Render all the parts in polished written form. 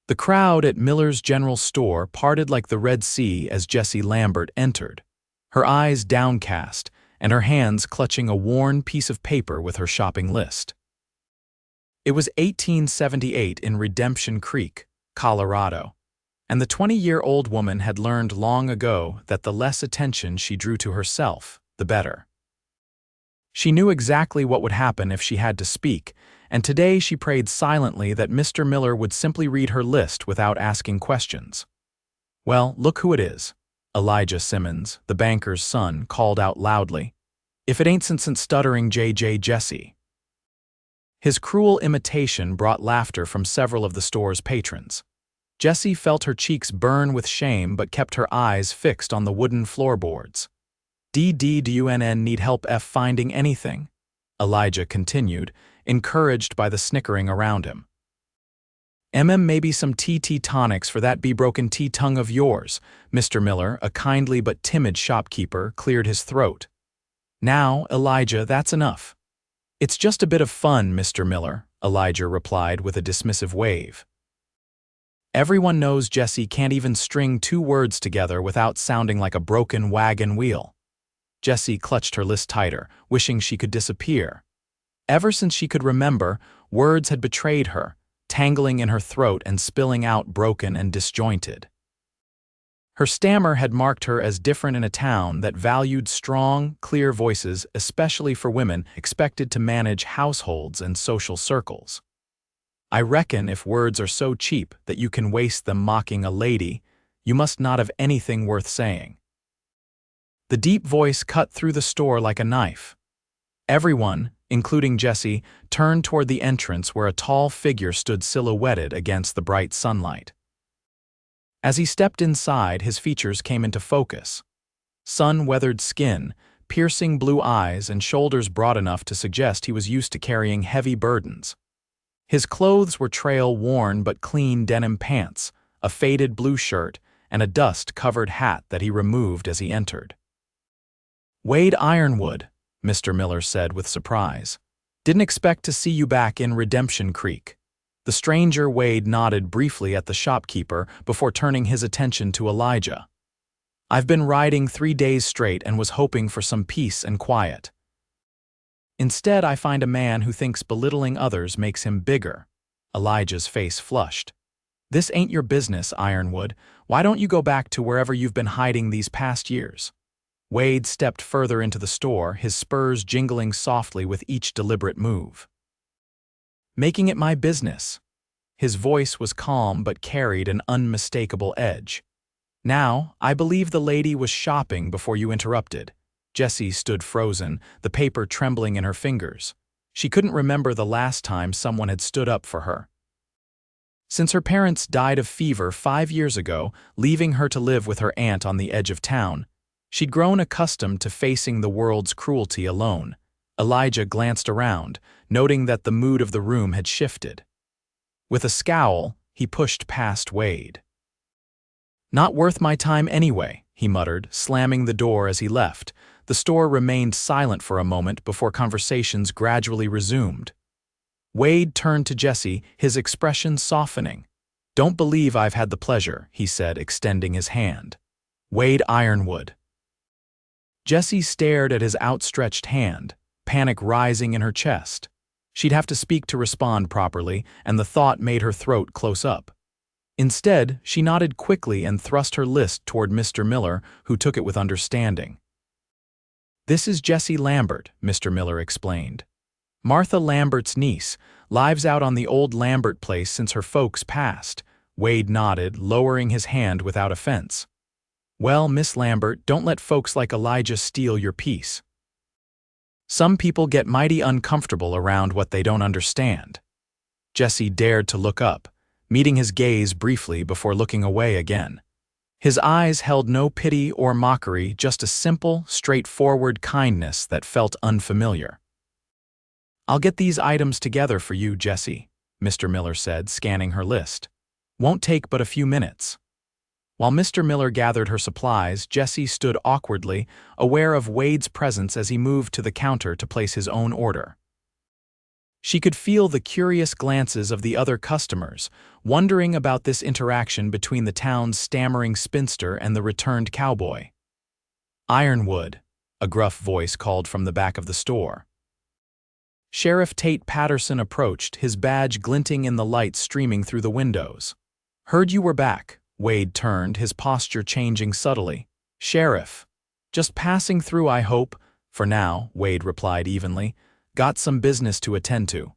The crowd at Miller's General Store parted like the Red Sea as Jessie Lambert entered, her eyes downcast and her hands clutching a worn piece of paper with her shopping list. It was 1878 in Redemption Creek, Colorado, and the 20-year-old woman had learned long ago that the less attention she drew to herself, the better. She knew exactly what would happen if she had to speak, and today she prayed silently that Mr. Miller would simply read her list without asking questions. "Well, look who it is," Elijah Simmons, the banker's son, called out loudly. "If it ain't since stuttering J.J. Jessie." His cruel imitation brought laughter from several of the store's patrons. Jessie felt her cheeks burn with shame but kept her eyes fixed on the wooden floorboards. "DDUNN need help finding anything?" Elijah continued, encouraged by the snickering around him. Maybe some TT tonics for that broken tongue of yours." Mr. Miller, a kindly but timid shopkeeper, cleared his throat. "Now, Elijah, that's enough." "It's just a bit of fun, Mr. Miller," Elijah replied with a dismissive wave. Everyone knows Jessie can't even string two words together without sounding like a broken wagon wheel. Jessie clutched her list tighter, wishing she could disappear. Ever since she could remember, words had betrayed her, tangling in her throat and spilling out broken and disjointed. Her stammer had marked her as different in a town that valued strong, clear voices, especially for women expected to manage households and social circles. "I reckon if words are so cheap that you can waste them mocking a lady, you must not have anything worth saying." The deep voice cut through the store like a knife. Everyone, including Jessie, turned toward the entrance where a tall figure stood silhouetted against the bright sunlight. As he stepped inside, his features came into focus. Sun-weathered skin, piercing blue eyes, and shoulders broad enough to suggest he was used to carrying heavy burdens. His clothes were trail-worn but clean denim pants, a faded blue shirt, and a dust-covered hat that he removed as he entered. "Wade Ironwood," Mr. Miller said with surprise. "Didn't expect to see you back in Redemption Creek." The stranger Wade nodded briefly at the shopkeeper before turning his attention to Elijah. "I've been riding 3 days straight and was hoping for some peace and quiet. Instead, I find a man who thinks belittling others makes him bigger." Elijah's face flushed. "This ain't your business, Ironwood. Why don't you go back to wherever you've been hiding these past years?" Wade stepped further into the store, his spurs jingling softly with each deliberate move. "Making it my business." His voice was calm but carried an unmistakable edge. "Now, I believe the lady was shopping before you interrupted." Jessie stood frozen, the paper trembling in her fingers. She couldn't remember the last time someone had stood up for her. Since her parents died of fever 5 years ago, leaving her to live with her aunt on the edge of town, she'd grown accustomed to facing the world's cruelty alone. Elijah glanced around, noting that the mood of the room had shifted. With a scowl, he pushed past Wade. "Not worth my time anyway," he muttered, slamming the door as he left. The store remained silent for a moment before conversations gradually resumed. Wade turned to Jessie, his expression softening. "Don't believe I've had the pleasure," he said, extending his hand. "Wade Ironwood." Jessie stared at his outstretched hand, panic rising in her chest. She'd have to speak to respond properly, and the thought made her throat close up. Instead, she nodded quickly and thrust her list toward Mr. Miller, who took it with understanding. "This is Jessie Lambert," Mr. Miller explained. "Martha Lambert's niece, lives out on the old Lambert place since her folks passed." Wade nodded, lowering his hand without offense. "Well, Miss Lambert, don't let folks like Elijah steal your peace. Some people get mighty uncomfortable around what they don't understand." Jessie dared to look up, meeting his gaze briefly before looking away again. His eyes held no pity or mockery, just a simple, straightforward kindness that felt unfamiliar. "I'll get these items together for you, Jessie," Mr. Miller said, scanning her list. "Won't take but a few minutes." While Mr. Miller gathered her supplies, Jessie stood awkwardly, aware of Wade's presence as he moved to the counter to place his own order. She could feel the curious glances of the other customers, wondering about this interaction between the town's stammering spinster and the returned cowboy. "Ironwood," a gruff voice called from the back of the store. Sheriff Tate Patterson approached, his badge glinting in the light streaming through the windows. "Heard you were back." Wade turned, his posture changing subtly. "Sheriff. Just passing through, I hope." "For now," Wade replied evenly. "Got some business to attend to."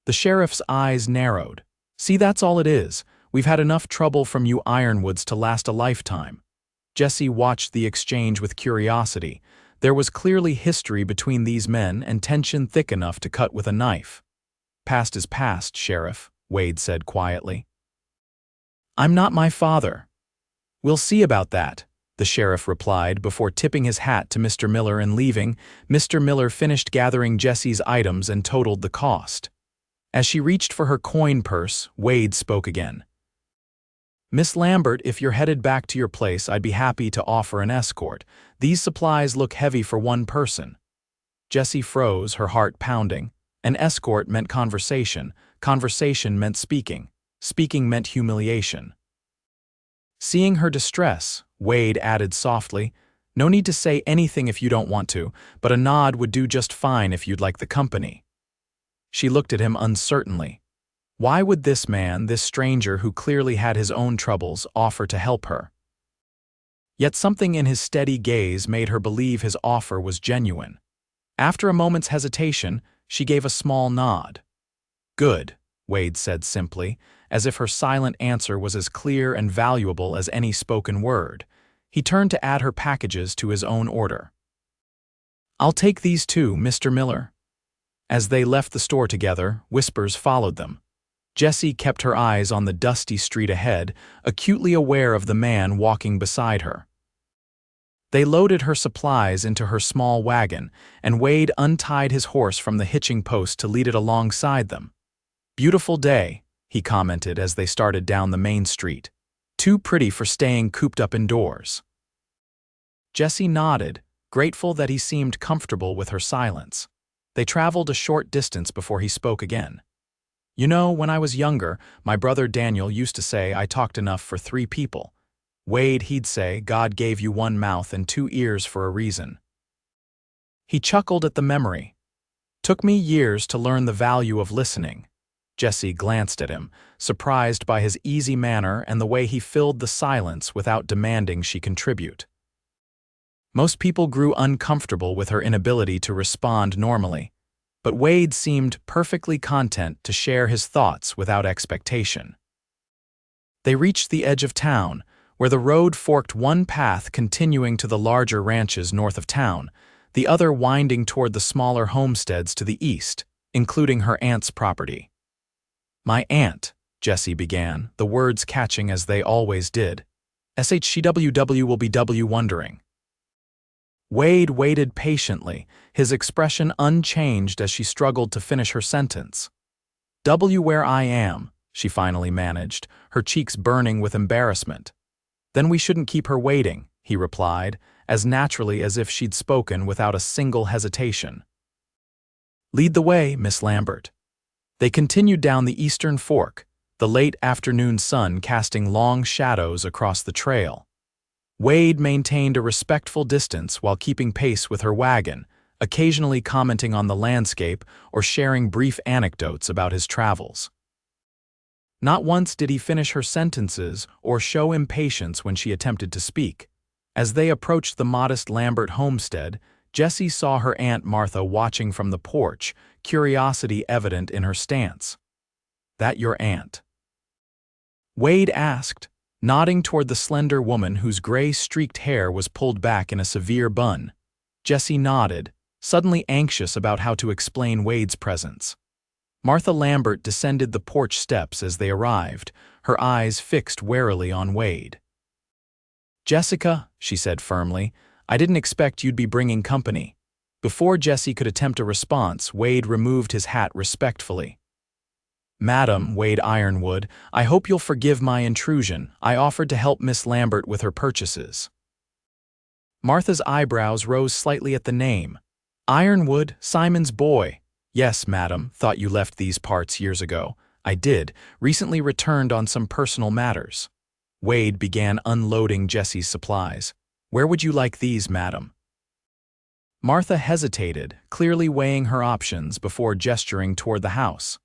The sheriff's eyes narrowed. "See, that's all it is. We've had enough trouble from you Ironwoods to last a lifetime." Jessie watched the exchange with curiosity. There was clearly history between these men and tension thick enough to cut with a knife. "Past is past, Sheriff," Wade said quietly. "I'm not my father." "We'll see about that," the sheriff replied before tipping his hat to Mr. Miller and leaving. Mr. Miller finished gathering Jessie's items and totaled the cost. As she reached for her coin purse, Wade spoke again. "Miss Lambert, if you're headed back to your place, I'd be happy to offer an escort. These supplies look heavy for one person." Jessie froze, her heart pounding. An escort meant conversation. Conversation meant speaking. Speaking meant humiliation. Seeing her distress, Wade added softly, "No need to say anything if you don't want to, but a nod would do just fine if you'd like the company." She looked at him uncertainly. Why would this man, this stranger who clearly had his own troubles, offer to help her? Yet something in his steady gaze made her believe his offer was genuine. After a moment's hesitation, she gave a small nod. "Good," Wade said simply, as if her silent answer was as clear and valuable as any spoken word. He turned to add her packages to his own order. "I'll take these too, Mr. Miller." As they left the store together, whispers followed them. Jessie kept her eyes on the dusty street ahead, acutely aware of the man walking beside her. They loaded her supplies into her small wagon, and Wade untied his horse from the hitching post to lead it alongside them. "Beautiful day," he commented as they started down the main street. "Too pretty for staying cooped up indoors." Jessie nodded, grateful that he seemed comfortable with her silence. They traveled a short distance before he spoke again. "You know, when I was younger, my brother Daniel used to say I talked enough for 3 people. Wade, he'd say, God gave you 1 mouth and 2 ears for a reason." He chuckled at the memory. "Took me years to learn the value of listening." Jessie glanced at him, surprised by his easy manner and the way he filled the silence without demanding she contribute. Most people grew uncomfortable with her inability to respond normally, but Wade seemed perfectly content to share his thoughts without expectation. They reached the edge of town, where the road forked, one path continuing to the larger ranches north of town, the other winding toward the smaller homesteads to the east, including her aunt's property. "My aunt," Jessie began, the words catching as they always did. "SHCWW will be W wondering." Wade waited patiently, his expression unchanged as she struggled to finish her sentence. "W where I am," she finally managed, her cheeks burning with embarrassment. "Then we shouldn't keep her waiting," he replied, as naturally as if she'd spoken without a single hesitation. "Lead the way, Miss Lambert." They continued down the eastern fork, the late afternoon sun casting long shadows across the trail. Wade maintained a respectful distance while keeping pace with her wagon, occasionally commenting on the landscape or sharing brief anecdotes about his travels. Not once did he finish her sentences or show impatience when she attempted to speak. As they approached the modest Lambert homestead, Jessie saw her Aunt Martha watching from the porch, curiosity evident in her stance. "That your aunt?" Wade asked, nodding toward the slender woman whose gray-streaked hair was pulled back in a severe bun. Jessie nodded, suddenly anxious about how to explain Wade's presence. Martha Lambert descended the porch steps as they arrived, her eyes fixed warily on Wade. "Jessica," she said firmly, "I didn't expect you'd be bringing company." Before Jessie could attempt a response, Wade removed his hat respectfully. "Madam Wade Ironwood, I hope you'll forgive my intrusion. I offered to help Miss Lambert with her purchases." Martha's eyebrows rose slightly at the name. "Ironwood, Simon's boy." Yes, madam, thought you left these parts years ago. I did, recently returned on some personal matters. Wade began unloading Jessie's supplies. Where would you like these, madam? Martha hesitated, clearly weighing her options before gesturing toward the house.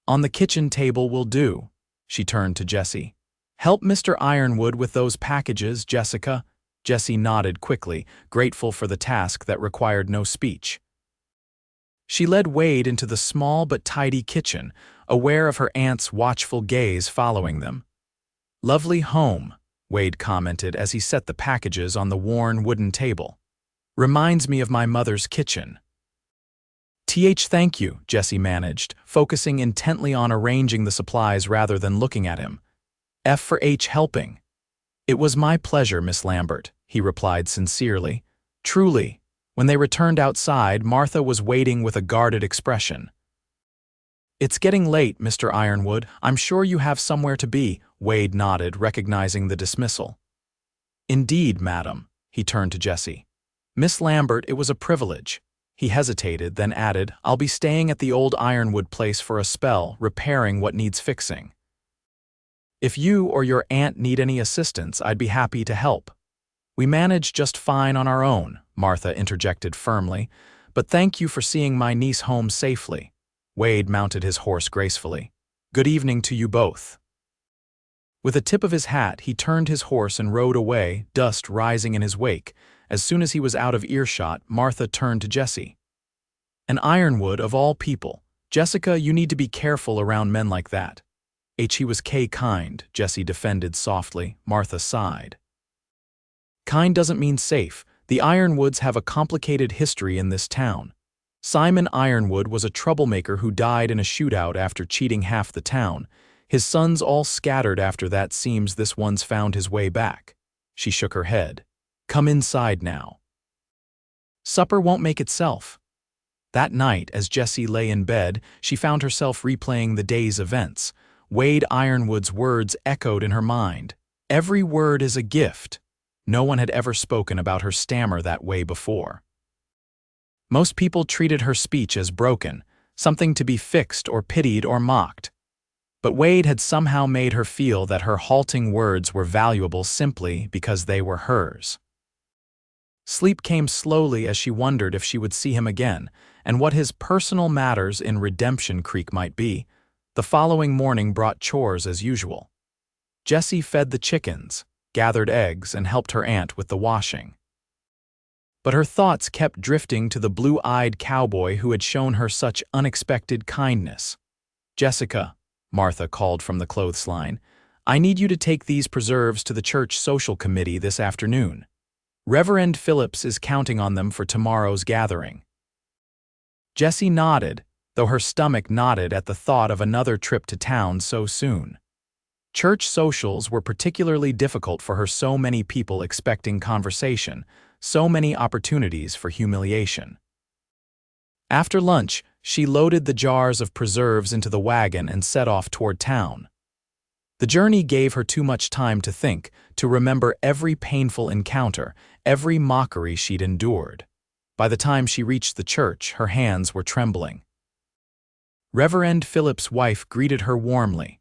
On the kitchen table will do. She turned to Jessie. Help Mr. Ironwood with those packages, Jessica. Jessie nodded quickly, grateful for the task that required no speech. She led Wade into the small but tidy kitchen, aware of her aunt's watchful gaze following them. Lovely home, Wade commented as he set the packages on the worn wooden table. Reminds me of my mother's kitchen. Thank you, Jessie managed, focusing intently on arranging the supplies rather than looking at him. F for H helping. It was my pleasure, Miss Lambert, he replied sincerely. Truly. When they returned outside, Martha was waiting with a guarded expression. It's getting late, Mr. Ironwood. I'm sure you have somewhere to be, Wade nodded, recognizing the dismissal. Indeed, madam, he turned to Jessie. Miss Lambert, it was a privilege. He hesitated, then added, I'll be staying at the old Ironwood place for a spell, repairing what needs fixing. If you or your aunt need any assistance, I'd be happy to help. We manage just fine on our own, Martha interjected firmly, but thank you for seeing my niece home safely. Wade mounted his horse gracefully. Good evening to you both. With a tip of his hat, he turned his horse and rode away, dust rising in his wake. As soon as he was out of earshot, Martha turned to Jessie. An Ironwood of all people. Jessica, you need to be careful around men like that. He was kind, Jessie defended softly. Martha sighed. Kind doesn't mean safe. The Ironwoods have a complicated history in this town. Simon Ironwood was a troublemaker who died in a shootout after cheating half the town. His sons all scattered after that. Seems this one's found his way back. She shook her head. Come inside now. Supper won't make itself. That night, as Jessie lay in bed, she found herself replaying the day's events. Wade Ironwood's words echoed in her mind. Every word is a gift. No one had ever spoken about her stammer that way before. Most people treated her speech as broken, something to be fixed or pitied or mocked. But Wade had somehow made her feel that her halting words were valuable simply because they were hers. Sleep came slowly as she wondered if she would see him again, and what his personal matters in Redemption Creek might be. The following morning brought chores as usual. Jessie fed the chickens, gathered eggs, and helped her aunt with the washing. But her thoughts kept drifting to the blue-eyed cowboy who had shown her such unexpected kindness. Jessica, Martha called from the clothesline, I need you to take these preserves to the church social committee this afternoon. Reverend Phillips is counting on them for tomorrow's gathering. Jessie nodded, though her stomach knotted at the thought of another trip to town so soon. Church socials were particularly difficult for her, so many people expecting conversation, so many opportunities for humiliation. After lunch, she loaded the jars of preserves into the wagon and set off toward town. The journey gave her too much time to think, to remember every painful encounter, every mockery she'd endured. By the time she reached the church, her hands were trembling. Reverend Phillips' wife greeted her warmly.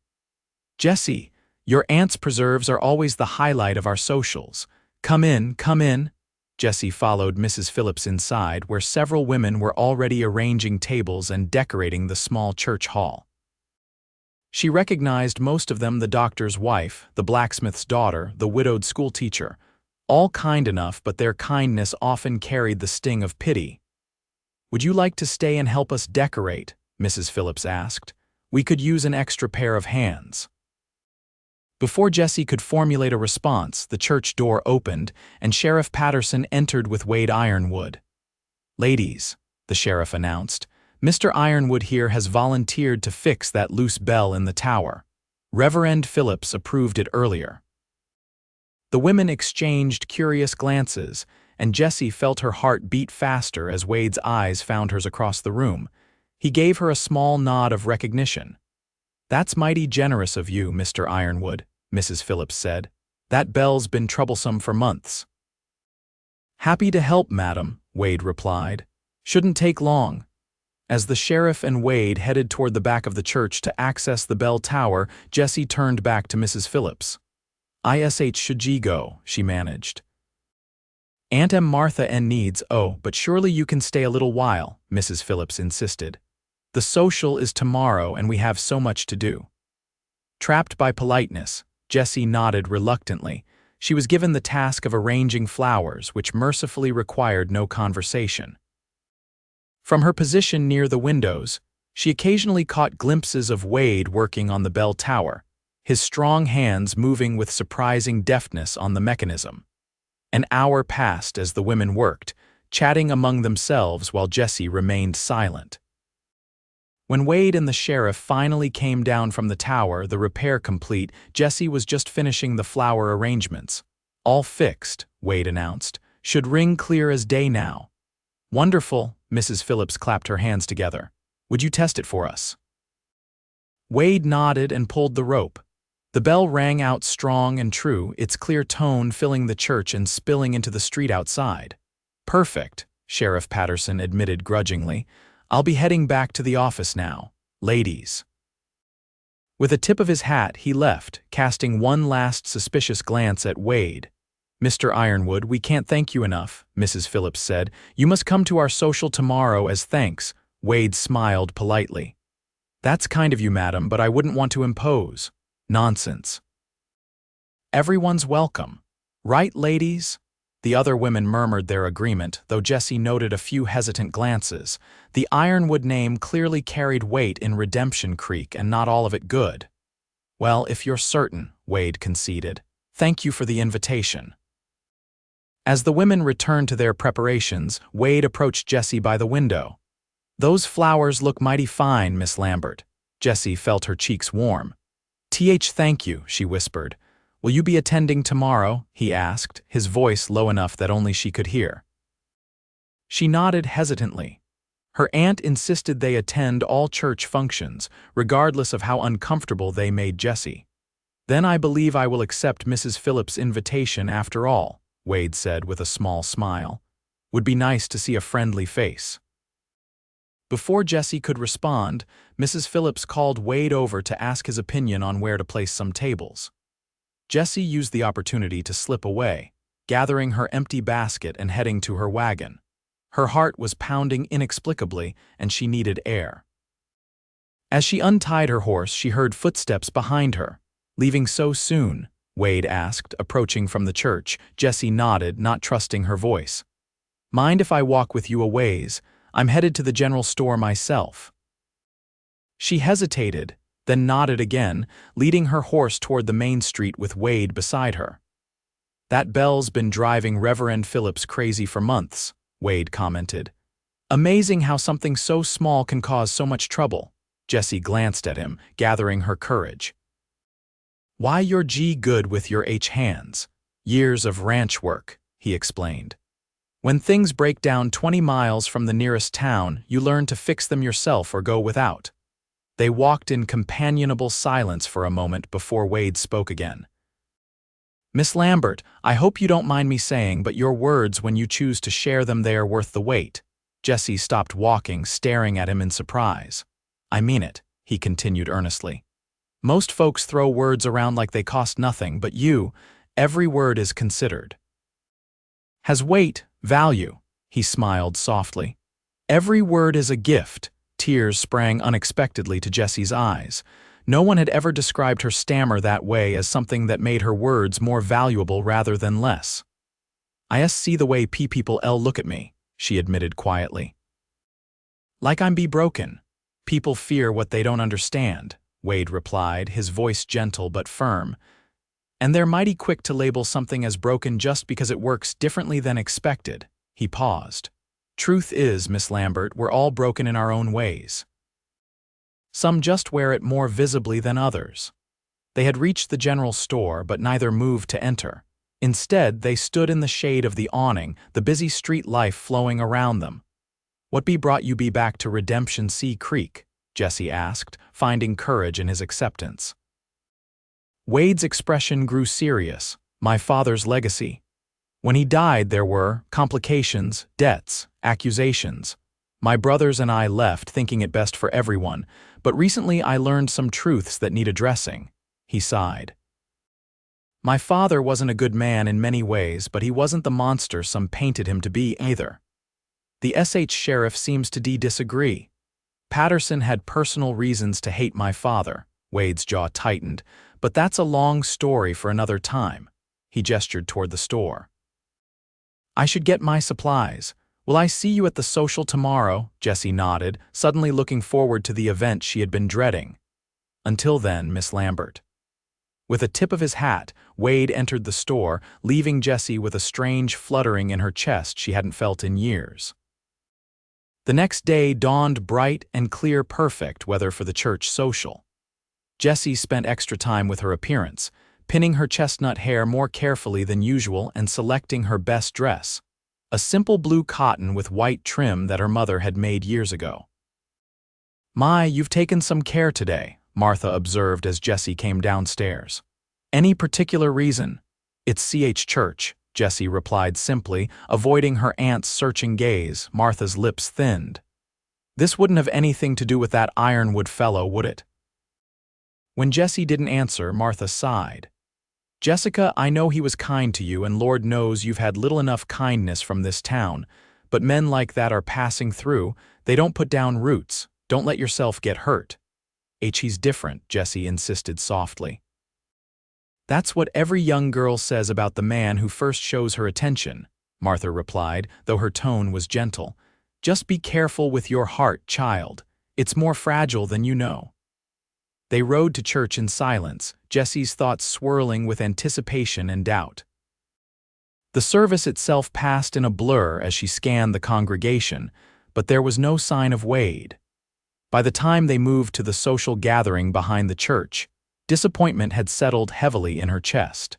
Jessie, your aunt's preserves are always the highlight of our socials. Come in, come in. Jessie followed Mrs. Phillips inside, where several women were already arranging tables and decorating the small church hall. She recognized most of them: the doctor's wife, the blacksmith's daughter, the widowed schoolteacher. All kind enough, but their kindness often carried the sting of pity. Would you like to stay and help us decorate? Mrs. Phillips asked. We could use an extra pair of hands. Before Jessie could formulate a response, the church door opened, and Sheriff Patterson entered with Wade Ironwood. Ladies, the sheriff announced, Mr. Ironwood here has volunteered to fix that loose bell in the tower. Reverend Phillips approved it earlier. The women exchanged curious glances, and Jessie felt her heart beat faster as Wade's eyes found hers across the room. He gave her a small nod of recognition. That's mighty generous of you, Mr. Ironwood, Mrs. Phillips said. That bell's been troublesome for months. Happy to help, madam, Wade replied. Shouldn't take long. As the sheriff and Wade headed toward the back of the church to access the bell tower, Jessie turned back to Mrs. Phillips. "Ish should ye go," she managed. "Aunt M. Martha N. needs, oh, but surely you can stay a little while," Mrs. Phillips insisted. "The social is tomorrow and we have so much to do." Trapped by politeness, Jessie nodded reluctantly. She was given the task of arranging flowers, which mercifully required no conversation. From her position near the windows, she occasionally caught glimpses of Wade working on the bell tower, his strong hands moving with surprising deftness on the mechanism. An hour passed as the women worked, chatting among themselves while Jessie remained silent. When Wade and the sheriff finally came down from the tower, the repair complete, Jessie was just finishing the flower arrangements. "All fixed," Wade announced. "Should ring clear as day now." "Wonderful," Mrs. Phillips clapped her hands together. "Would you test it for us?" Wade nodded and pulled the rope. The bell rang out strong and true, its clear tone filling the church and spilling into the street outside. "Perfect," Sheriff Patterson admitted grudgingly. "I'll be heading back to the office now. Ladies." With a tip of his hat, he left, casting one last suspicious glance at Wade. "Mr. Ironwood, we can't thank you enough," Mrs. Phillips said. "You must come to our social tomorrow as thanks." Wade smiled politely. "That's kind of you, madam, but I wouldn't want to impose." "Nonsense. Everyone's welcome. Right, ladies?" The other women murmured their agreement, though Jessie noted a few hesitant glances. The Ironwood name clearly carried weight in Redemption Creek, and not all of it good. "Well, if you're certain," Wade conceded. "Thank you for the invitation." As the women returned to their preparations, Wade approached Jessie by the window. "Those flowers look mighty fine, Miss Lambert." Jessie felt her cheeks warm. Thank you," she whispered. "Will you be attending tomorrow?" he asked, his voice low enough that only she could hear. She nodded hesitantly. Her aunt insisted they attend all church functions, regardless of how uncomfortable they made Jessie. "Then I believe I will accept Mrs. Phillips' invitation after all," Wade said with a small smile. "Would be nice to see a friendly face." Before Jessie could respond, Mrs. Phillips called Wade over to ask his opinion on where to place some tables. Jessie used the opportunity to slip away, gathering her empty basket and heading to her wagon. Her heart was pounding inexplicably, and she needed air. As she untied her horse, she heard footsteps behind her. "Leaving so soon?" Wade asked, approaching from the church. Jessie nodded, not trusting her voice. "Mind if I walk with you a ways? I'm headed to the general store myself." She hesitated, then nodded again, leading her horse toward the main street with Wade beside her. "That bell's been driving Reverend Phillips crazy for months," Wade commented. "Amazing how something so small can cause so much trouble." Jessie glanced at him, gathering her courage. "Why, you're good with your hands. Years of ranch work," he explained. "When things break down 20 miles from the nearest town, you learn to fix them yourself or go without." They walked in companionable silence for a moment before Wade spoke again. "Miss Lambert, I hope you don't mind me saying, but your words when you choose to share them, they are worth the wait." Jessie stopped walking, staring at him in surprise. "I mean it," he continued earnestly. "Most folks throw words around like they cost nothing, but you, every word is considered. Has weight, value," he smiled softly. "Every word is a gift." Tears sprang unexpectedly to Jessie's eyes. No one had ever described her stammer that way, as something that made her words more valuable rather than less. "I see the way people look at me," she admitted quietly. "Like I'm be broken. People fear what they don't understand," Wade replied, his voice gentle but firm. "And they're mighty quick to label something as broken just because it works differently than expected." He paused. "Truth is, Miss Lambert, we're all broken in our own ways. Some just wear it more visibly than others." They had reached the general store, but neither moved to enter. Instead, they stood in the shade of the awning, the busy street life flowing around them. "What brought you back to Redemption Creek?" Jessie asked, finding courage in his acceptance. Wade's expression grew serious. "My father's legacy. When he died, there were complications, debts, accusations. My brothers and I left thinking it best for everyone, but recently I learned some truths that need addressing. He sighed. My father wasn't a good man in many ways, but he wasn't the monster some painted him to be either. The SH sheriff seems to disagree. Patterson had personal reasons to hate my father. Wade's jaw tightened, but that's a long story for another time. He gestured toward the store. I should get my supplies. Will I see you at the social tomorrow? Jessie nodded, suddenly looking forward to the event she had been dreading. Until then, Miss Lambert. With a tip of his hat, Wade entered the store, leaving Jessie with a strange fluttering in her chest she hadn't felt in years. The next day dawned bright and clear, perfect weather for the church social. Jessie spent extra time with her appearance, pinning her chestnut hair more carefully than usual and selecting her best dress, a simple blue cotton with white trim that her mother had made years ago. "My, you've taken some care today," Martha observed as Jessie came downstairs. "Any particular reason?" "It's CH Church," Jessie replied simply, avoiding her aunt's searching gaze. Martha's lips thinned. "This wouldn't have anything to do with that Ironwood fellow, would it?" When Jessie didn't answer, Martha sighed. "Jessica, I know he was kind to you, and Lord knows you've had little enough kindness from this town, but men like that are passing through. They don't put down roots. Don't let yourself get hurt." "He's different," Jessie insisted softly. "That's what every young girl says about the man who first shows her attention," Martha replied, though her tone was gentle. "Just be careful with your heart, child. It's more fragile than you know." They rode to church in silence, Jessie's thoughts swirling with anticipation and doubt. The service itself passed in a blur as she scanned the congregation, but there was no sign of Wade. By the time they moved to the social gathering behind the church, disappointment had settled heavily in her chest.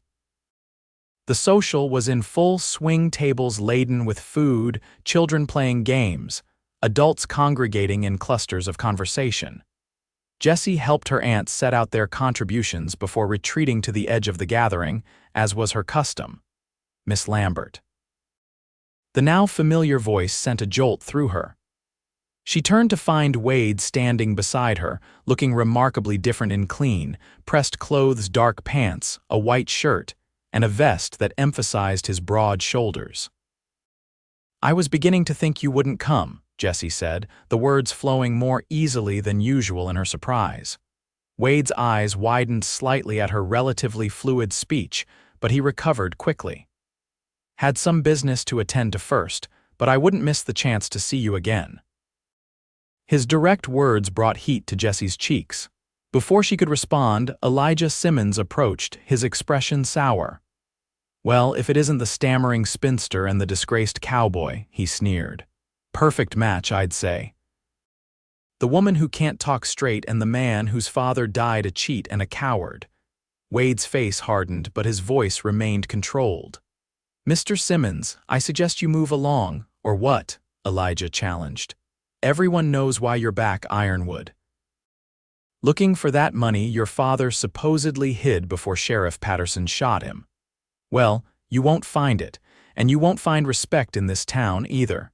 The social was in full swing, tables laden with food, children playing games, adults congregating in clusters of conversation. Jessie helped her aunt set out their contributions before retreating to the edge of the gathering, as was her custom. Miss Lambert. The now familiar voice sent a jolt through her. She turned to find Wade standing beside her, looking remarkably different in clean, pressed clothes, dark pants, a white shirt, and a vest that emphasized his broad shoulders. "I was beginning to think you wouldn't come," Jessie said, the words flowing more easily than usual in her surprise. Wade's eyes widened slightly at her relatively fluid speech, but he recovered quickly. "Had some business to attend to first, but I wouldn't miss the chance to see you again." His direct words brought heat to Jessie's cheeks. Before she could respond, Elijah Simmons approached, his expression sour. "Well, if it isn't the stammering spinster and the disgraced cowboy," he sneered. "Perfect match, I'd say. The woman who can't talk straight and the man whose father died a cheat and a coward." Wade's face hardened, but his voice remained controlled. "Mr. Simmons, I suggest you move along." "Or what?" Elijah challenged. "Everyone knows why you're back, Ironwood. Looking for that money your father supposedly hid before Sheriff Patterson shot him. Well, you won't find it, and you won't find respect in this town either."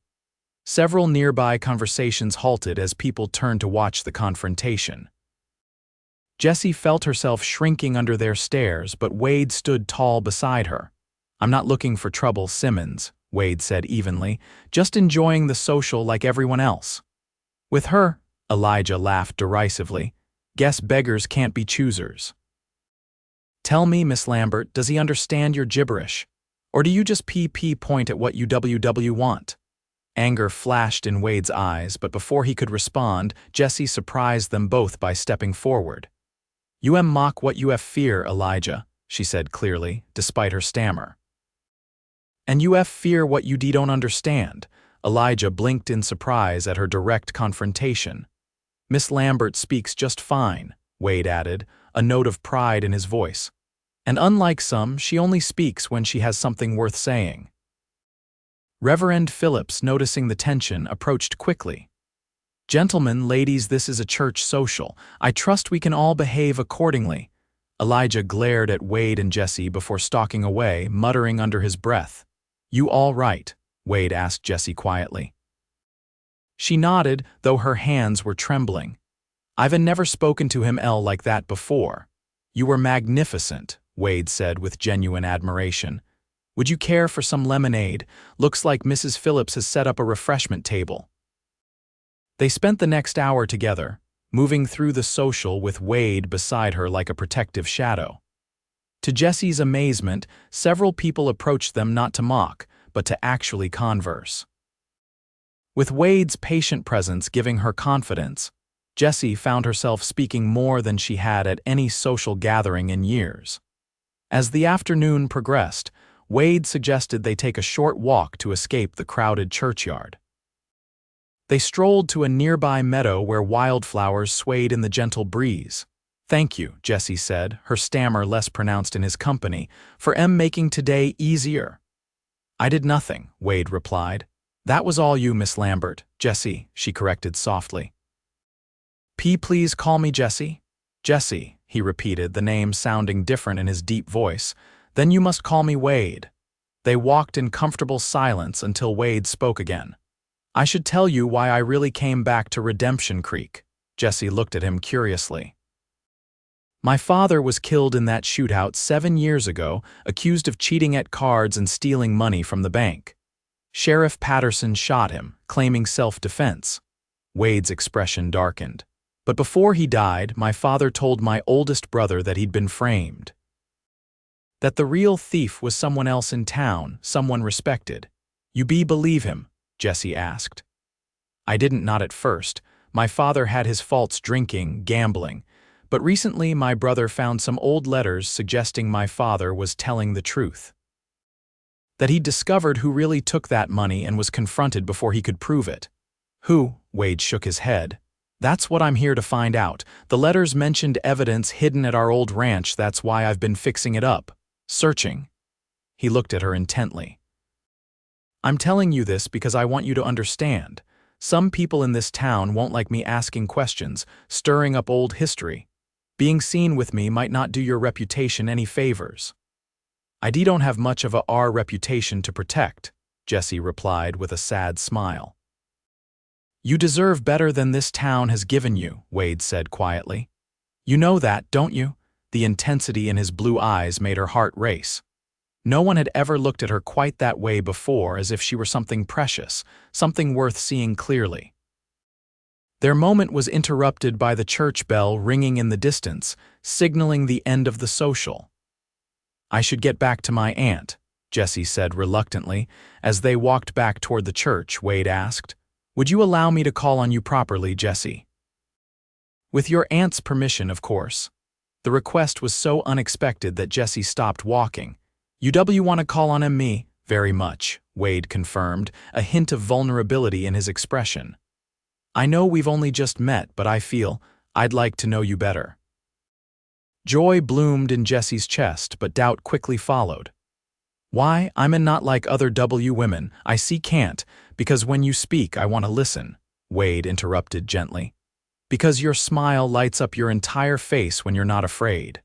Several nearby conversations halted as people turned to watch the confrontation. Jessie felt herself shrinking under their stares, but Wade stood tall beside her. "I'm not looking for trouble, Simmons," Wade said evenly, "just enjoying the social like everyone else." "With her," Elijah laughed derisively, "guess beggars can't be choosers." "Tell me, Miss Lambert, does he understand your gibberish? Or do you just point at what you want?" Anger flashed in Wade's eyes, but before he could respond, Jessie surprised them both by stepping forward. "You mock what you fear, Elijah," she said clearly, despite her stammer. "And you fear what you don't understand." Elijah blinked in surprise at her direct confrontation. "Miss Lambert speaks just fine," Wade added, a note of pride in his voice. "And unlike some, she only speaks when she has something worth saying." Reverend Phillips, noticing the tension, approached quickly. "Gentlemen, ladies, this is a church social. I trust we can all behave accordingly." Elijah glared at Wade and Jessie before stalking away, muttering under his breath. "You all right?" Wade asked Jessie quietly. She nodded, though her hands were trembling. "I've never spoken to him like that before." "You were magnificent," Wade said with genuine admiration. "Would you care for some lemonade? Looks like Mrs. Phillips has set up a refreshment table." They spent the next hour together, moving through the social with Wade beside her like a protective shadow. To Jessie's amazement, several people approached them not to mock, but to actually converse. With Wade's patient presence giving her confidence, Jessie found herself speaking more than she had at any social gathering in years. As the afternoon progressed, Wade suggested they take a short walk to escape the crowded churchyard. They strolled to a nearby meadow where wildflowers swayed in the gentle breeze. "Thank you," Jessie said, her stammer less pronounced in his company, "for making today easier." "I did nothing," Wade replied. "That was all you, Miss Lambert." "Jessie," she corrected softly. Please call me Jessie." "Jessie," he repeated, the name sounding different in his deep voice. "Then you must call me Wade." They walked in comfortable silence until Wade spoke again. "I should tell you why I really came back to Redemption Creek." Jessie looked at him curiously. "My father was killed in that shootout 7 years ago, accused of cheating at cards and stealing money from the bank. Sheriff Patterson shot him, claiming self-defense." Wade's expression darkened. "But before he died, my father told my oldest brother that he'd been framed. That the real thief was someone else in town, someone respected. You believe him?" Jessie asked. "I didn't, not at first. My father had his faults, drinking, gambling. But recently my brother found some old letters suggesting my father was telling the truth. That he'd discovered who really took that money and was confronted before he could prove it." "Who?" Wade shook his head. "That's what I'm here to find out. The letters mentioned evidence hidden at our old ranch. That's why I've been fixing it up. Searching." He looked at her intently. "I'm telling you this because I want you to understand. Some people in this town won't like me asking questions, stirring up old history. Being seen with me might not do your reputation any favors." "I don't have much of our reputation to protect," Jessie replied with a sad smile. "You deserve better than this town has given you," Wade said quietly. "You know that, don't you?" The intensity in his blue eyes made her heart race. No one had ever looked at her quite that way before, as if she were something precious, something worth seeing clearly. Their moment was interrupted by the church bell ringing in the distance, signaling the end of the social. "I should get back to my aunt," Jessie said reluctantly. As they walked back toward the church, Wade asked, "Would you allow me to call on you properly, Jessie?" "With your aunt's permission, of course." The request was so unexpected that Jessie stopped walking. "You want to call on me?" "Very much," Wade confirmed, a hint of vulnerability in his expression. "I know we've only just met, but I feel I'd like to know you better." Joy bloomed in Jessie's chest, but doubt quickly followed. "Why, I'm not like other women. I can't, because when you speak I want to listen," Wade interrupted gently. "Because your smile lights up your entire face when you're not afraid.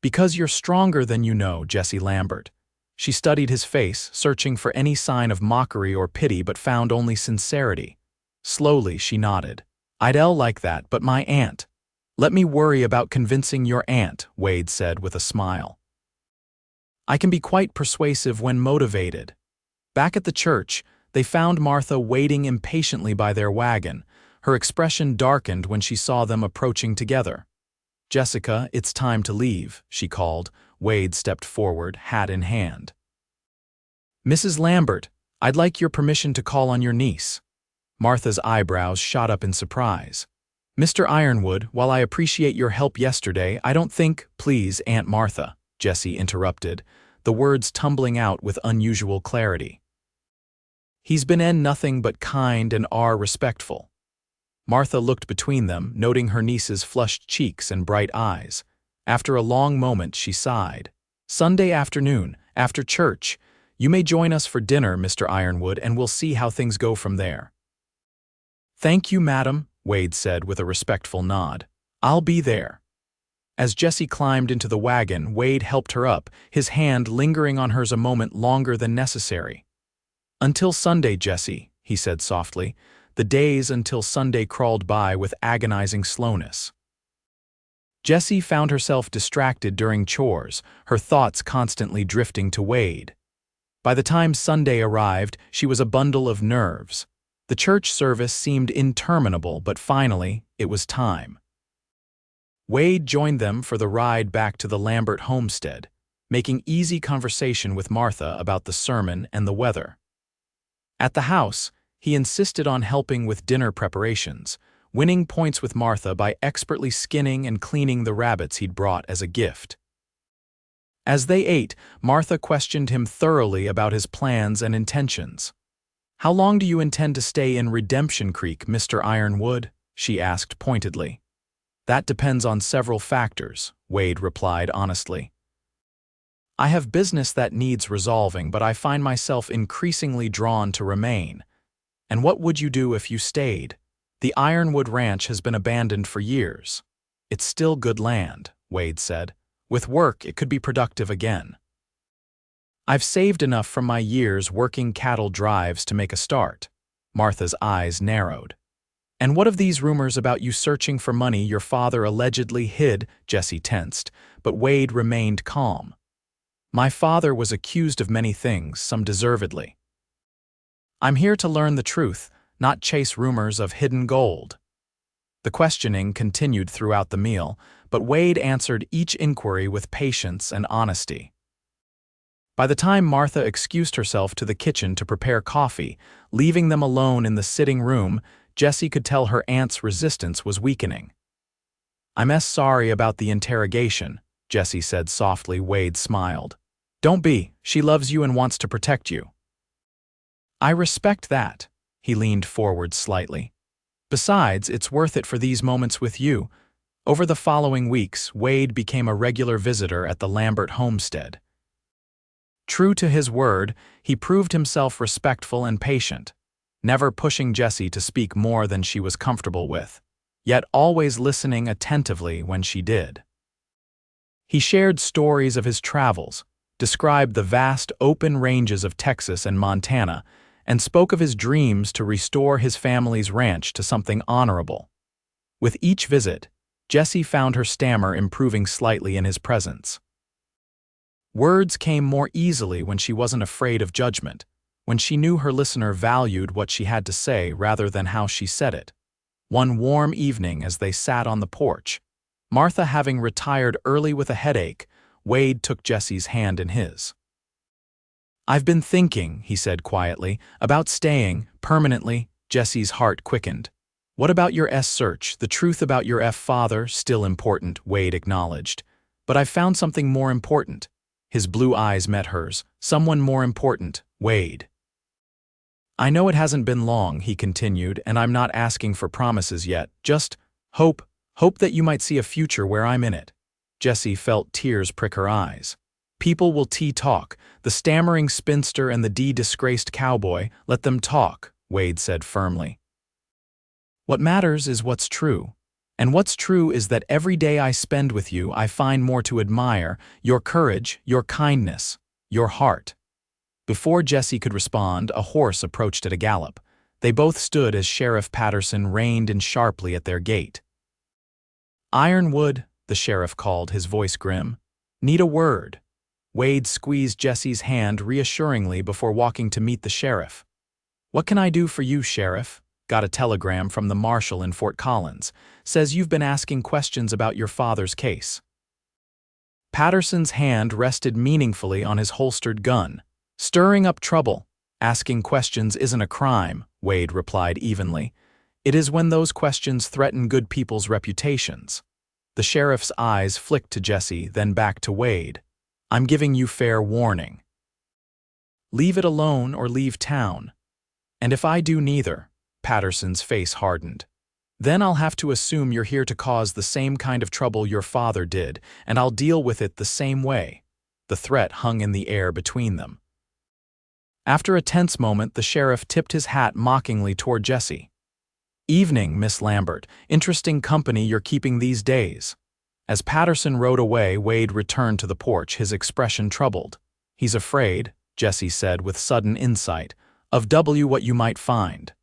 Because you're stronger than you know, Jessie Lambert." She studied his face, searching for any sign of mockery or pity, but found only sincerity. Slowly she nodded. "I'd like that, but my aunt." "Let me worry about convincing your aunt," Wade said with a smile. "I can be quite persuasive when motivated." Back at the church, they found Martha waiting impatiently by their wagon. Her expression darkened when she saw them approaching together. "Jessica, it's time to leave," she called. Wade stepped forward, hat in hand. "Mrs. Lambert, I'd like your permission to call on your niece." Martha's eyebrows shot up in surprise. "Mr. Ironwood, while I appreciate your help yesterday, I don't think—" "Please, Aunt Martha," Jessie interrupted, the words tumbling out with unusual clarity. "He's been nothing but kind and respectful." Martha looked between them, noting her niece's flushed cheeks and bright eyes. After a long moment, she sighed. "Sunday afternoon, after church. You may join us for dinner, Mr. Ironwood, and we'll see how things go from there." "Thank you, madam," Wade said with a respectful nod. "I'll be there." As Jessie climbed into the wagon, Wade helped her up, his hand lingering on hers a moment longer than necessary. "Until Sunday, Jessie," he said softly. The days until Sunday crawled by with agonizing slowness. Jessie found herself distracted during chores, her thoughts constantly drifting to Wade. By the time Sunday arrived, she was a bundle of nerves. The church service seemed interminable, but finally, it was time. Wade joined them for the ride back to the Lambert homestead, making easy conversation with Martha about the sermon and the weather. At the house, he insisted on helping with dinner preparations, winning points with Martha by expertly skinning and cleaning the rabbits he'd brought as a gift. As they ate, Martha questioned him thoroughly about his plans and intentions. "How long do you intend to stay in Redemption Creek, Mr. Ironwood?" she asked pointedly. "That depends on several factors," Wade replied honestly. "I have business that needs resolving, but I find myself increasingly drawn to remain. And what would you do if you stayed? The Ironwood Ranch has been abandoned for years." "It's still good land," Wade said. "With work, it could be productive again. I've saved enough from my years working cattle drives to make a start." Martha's eyes narrowed. "And what of these rumors about you searching for money your father allegedly hid?" Jessie tensed, but Wade remained calm. "My father was accused of many things, some deservedly. I'm here to learn the truth, not chase rumors of hidden gold." The questioning continued throughout the meal, but Wade answered each inquiry with patience and honesty. By the time Martha excused herself to the kitchen to prepare coffee, leaving them alone in the sitting room, Jessie could tell her aunt's resistance was weakening. "I'm sorry about the interrogation," Jessie said softly. Wade smiled. "Don't be. She loves you and wants to protect you." "I respect that." He leaned forward slightly. "Besides, it's worth it for these moments with you." Over the following weeks, Wade became a regular visitor at the Lambert homestead. True to his word, he proved himself respectful and patient, never pushing Jessie to speak more than she was comfortable with, yet always listening attentively when she did. He shared stories of his travels, described the vast open ranges of Texas and Montana, and spoke of his dreams to restore his family's ranch to something honorable. With each visit, Jessie found her stammer improving slightly in his presence. Words came more easily when she wasn't afraid of judgment, when she knew her listener valued what she had to say rather than how she said it. One warm evening as they sat on the porch, Martha having retired early with a headache, Wade took Jessie's hand in his. "I've been thinking," he said quietly, "about staying permanently." Jessie's heart quickened. "What about your search? The truth about your father, still important," Wade acknowledged. "But I've found something more important." His blue eyes met hers. "Someone more important, Wade." "I know it hasn't been long," he continued, "and I'm not asking for promises yet. Just hope that you might see a future where I'm in it." Jessie felt tears prick her eyes. "People will talk. The stammering spinster and the disgraced cowboy, let them talk," Wade said firmly. "What matters is what's true. And what's true is that every day I spend with you, I find more to admire: your courage, your kindness, your heart." Before Jessie could respond, a horse approached at a gallop. They both stood as Sheriff Patterson reined in sharply at their gate. "Ironwood," the sheriff called, his voice grim. "Need a word." Wade squeezed Jessie's hand reassuringly before walking to meet the sheriff. "What can I do for you, Sheriff?" "Got a telegram from the marshal in Fort Collins. Says you've been asking questions about your father's case." Patterson's hand rested meaningfully on his holstered gun. "Stirring up trouble. Asking questions isn't a crime," Wade replied evenly. "It is when those questions threaten good people's reputations." The sheriff's eyes flicked to Jessie, then back to Wade. "I'm giving you fair warning. Leave it alone or leave town. And if I do neither," Patterson's face hardened, "then I'll have to assume you're here to cause the same kind of trouble your father did, and I'll deal with it the same way." The threat hung in the air between them. After a tense moment, the sheriff tipped his hat mockingly toward Jessie. "Evening, Miss Lambert. Interesting company you're keeping these days." As Patterson rode away, Wade returned to the porch, his expression troubled. "He's afraid," Jessie said with sudden insight, "of what you might find."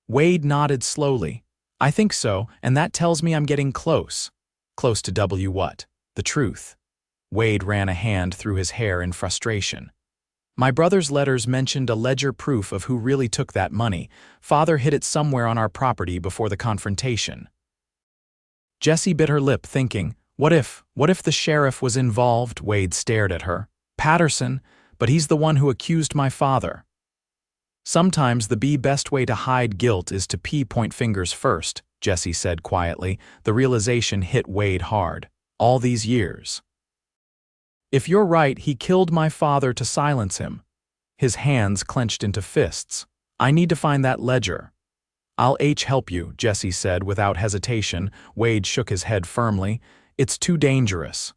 Wade nodded slowly. I think so, and that tells me I'm getting close. Close to what? The truth. Wade ran a hand through his hair in frustration. My brother's letters mentioned a ledger proof of who really took that money. Father hid it somewhere on our property before the confrontation. Jessie bit her lip, thinking, what if the sheriff was involved? Wade stared at her. Patterson, but he's the one who accused my father. Sometimes the best way to hide guilt is to point fingers first, Jessie said quietly. The realization hit Wade hard. All these years. If you're right, he killed my father to silence him. His hands clenched into fists. I need to find that ledger. I'll help you, Jessie said without hesitation. Wade shook his head firmly. It's too dangerous.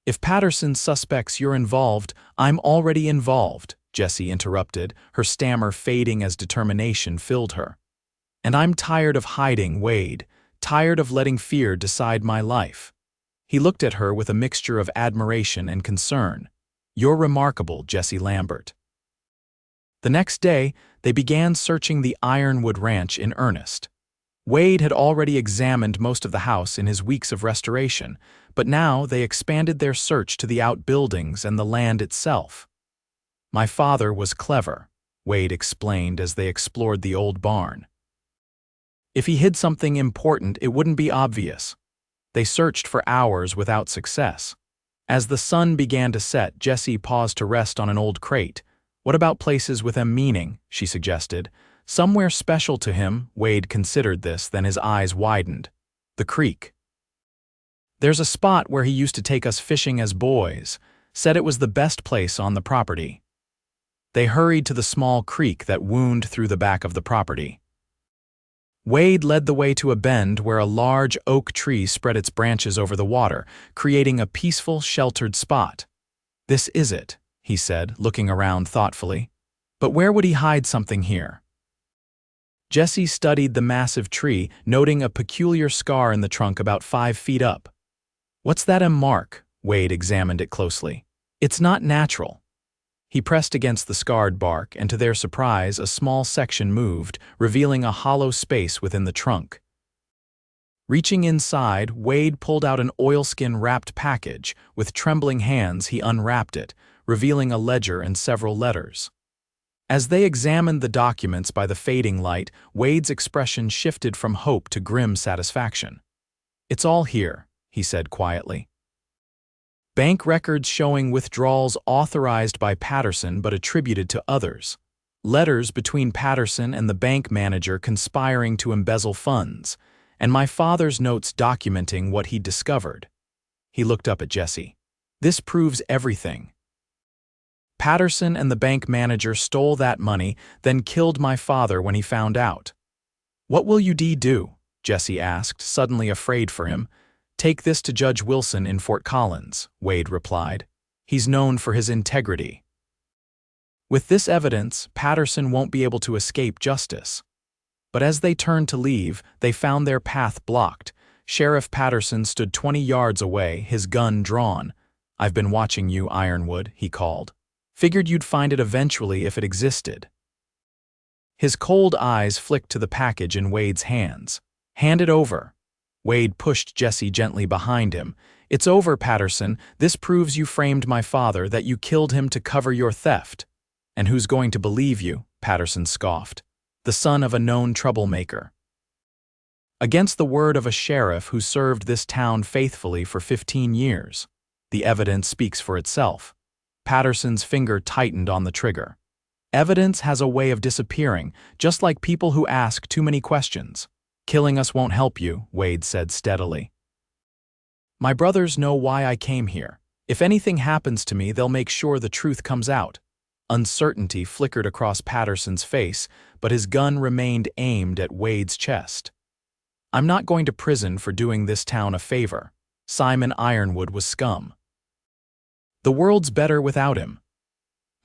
If Patterson suspects you're involved, I'm already involved, Jessie interrupted, her stammer fading as determination filled her. And I'm tired of hiding, Wade, tired of letting fear decide my life. He looked at her with a mixture of admiration and concern. You're remarkable, Jessie Lambert. The next day, they began searching the Ironwood ranch in earnest. Wade had already examined most of the house in his weeks of restoration, but now they expanded their search to the outbuildings and the land itself. My father was clever, Wade explained as they explored the old barn. If he hid something important, it wouldn't be obvious. They searched for hours without success. As the sun began to set, Jessie paused to rest on an old crate. What about places with a meaning, she suggested. Somewhere special to him. Wade considered this, then his eyes widened. The creek. There's a spot where he used to take us fishing as boys. Said it was the best place on the property. They hurried to the small creek that wound through the back of the property. Wade led the way to a bend where a large oak tree spread its branches over the water, creating a peaceful, sheltered spot. This is it, he said, looking around thoughtfully. But where would he hide something here? Jessie studied the massive tree, noting a peculiar scar in the trunk about 5 feet up. What's that mark? Wade examined it closely. It's not natural. He pressed against the scarred bark, and to their surprise, a small section moved, revealing a hollow space within the trunk. Reaching inside, Wade pulled out an oilskin-wrapped package. With trembling hands, he unwrapped it, revealing a ledger and several letters. As they examined the documents by the fading light, Wade's expression shifted from hope to grim satisfaction. It's all here, he said quietly. Bank records showing withdrawals authorized by Patterson but attributed to others. Letters between Patterson and the bank manager conspiring to embezzle funds, and my father's notes documenting what he'd discovered. He looked up at Jessie. This proves everything. Patterson and the bank manager stole that money, then killed my father when he found out. What will you do? Jessie asked, suddenly afraid for him. Take this to Judge Wilson in Fort Collins, Wade replied. He's known for his integrity. With this evidence, Patterson won't be able to escape justice. But as they turned to leave, they found their path blocked. Sheriff Patterson stood 20 yards away, his gun drawn. I've been watching you, Ironwood, he called. Figured you'd find it eventually if it existed. His cold eyes flicked to the package in Wade's hands. Hand it over. Wade pushed Jessie gently behind him. It's over, Patterson. This proves you framed my father, that you killed him to cover your theft. And who's going to believe you? Patterson scoffed. The son of a known troublemaker. Against the word of a sheriff who served this town faithfully for 15 years. The evidence speaks for itself. Patterson's finger tightened on the trigger. Evidence has a way of disappearing, just like people who ask too many questions. Killing us won't help you, Wade said steadily. My brothers know why I came here. If anything happens to me, they'll make sure the truth comes out. Uncertainty flickered across Patterson's face, but his gun remained aimed at Wade's chest. I'm not going to prison for doing this town a favor. Simon Ironwood was scum. The world's better without him.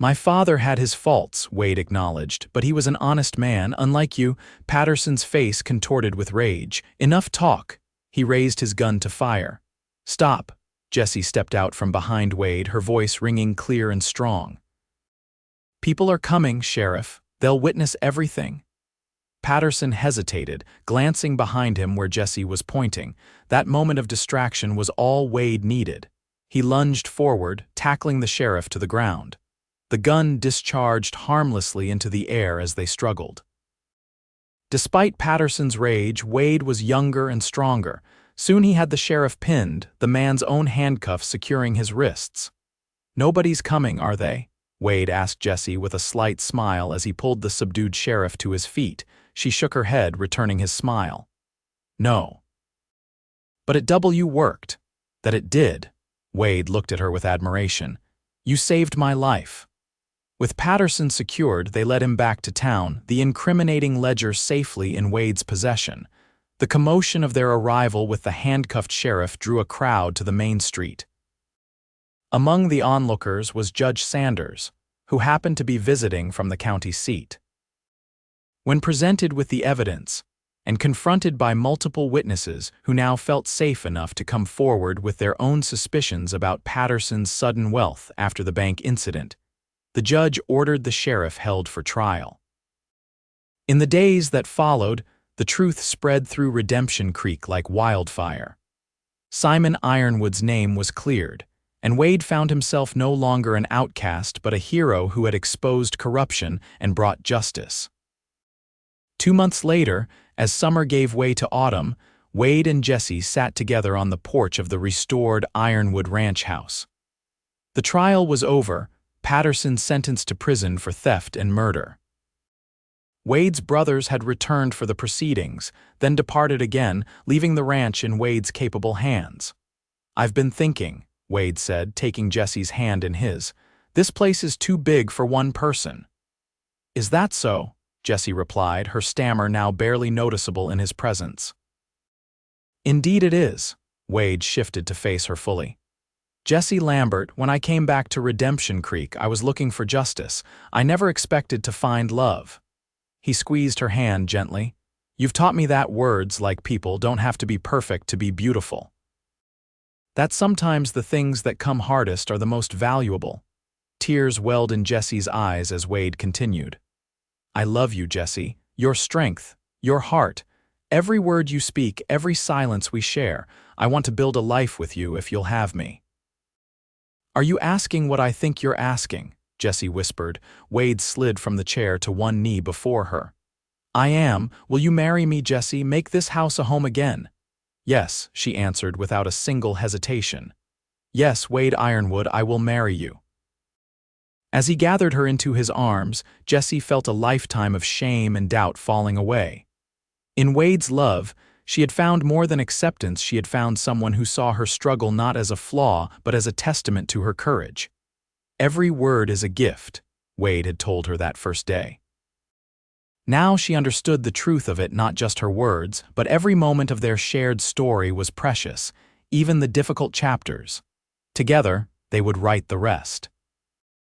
My father had his faults, Wade acknowledged, but he was an honest man, unlike you. Patterson's face contorted with rage. Enough talk. He raised his gun to fire. Stop. Jessie stepped out from behind Wade, her voice ringing clear and strong. People are coming, Sheriff. They'll witness everything. Patterson hesitated, glancing behind him where Jessie was pointing. That moment of distraction was all Wade needed. He lunged forward, tackling the sheriff to the ground. The gun discharged harmlessly into the air as they struggled. Despite Patterson's rage, Wade was younger and stronger. Soon he had the sheriff pinned, the man's own handcuffs securing his wrists. "Nobody's coming, are they?" Wade asked Jessie with a slight smile as he pulled the subdued sheriff to his feet. She shook her head, returning his smile. "No." "But it worked." "That it did." Wade looked at her with admiration. "You saved my life." With Patterson secured, they led him back to town, the incriminating ledger safely in Wade's possession. The commotion of their arrival with the handcuffed sheriff drew a crowd to the main street. Among the onlookers was Judge Sanders, who happened to be visiting from the county seat. When presented with the evidence, and confronted by multiple witnesses who now felt safe enough to come forward with their own suspicions about Patterson's sudden wealth after the bank incident, the judge ordered the sheriff held for trial. In the days that followed, the truth spread through Redemption Creek like wildfire. Simon Ironwood's name was cleared, and Wade found himself no longer an outcast but a hero who had exposed corruption and brought justice. 2 months later, as summer gave way to autumn, Wade and Jessie sat together on the porch of the restored Ironwood ranch house. The trial was over, Patterson sentenced to prison for theft and murder. Wade's brothers had returned for the proceedings, then departed again, leaving the ranch in Wade's capable hands. "I've been thinking," Wade said, taking Jessie's hand in his. "This place is too big for one person." "Is that so?" Jessie replied, her stammer now barely noticeable in his presence. "Indeed it is." Wade shifted to face her fully. "Jessie Lambert, when I came back to Redemption Creek, I was looking for justice. I never expected to find love." He squeezed her hand gently. "You've taught me that words, like people, don't have to be perfect to be beautiful. That sometimes the things that come hardest are the most valuable." Tears welled in Jessie's eyes as Wade continued. "I love you, Jessie. Your strength, your heart, every word you speak, every silence we share. I want to build a life with you if you'll have me." "Are you asking what I think you're asking?" Jessie whispered. Wade slid from the chair to one knee before her. "I am. Will you marry me, Jessie? Make this house a home again?" "Yes," she answered without a single hesitation. "Yes, Wade Ironwood, I will marry you." As he gathered her into his arms, Jessie felt a lifetime of shame and doubt falling away. In Wade's love, she had found more than acceptance. She had found someone who saw her struggle not as a flaw, but as a testament to her courage. "Every word is a gift," Wade had told her that first day. Now she understood the truth of it, not just her words, but every moment of their shared story was precious, even the difficult chapters. Together, they would write the rest.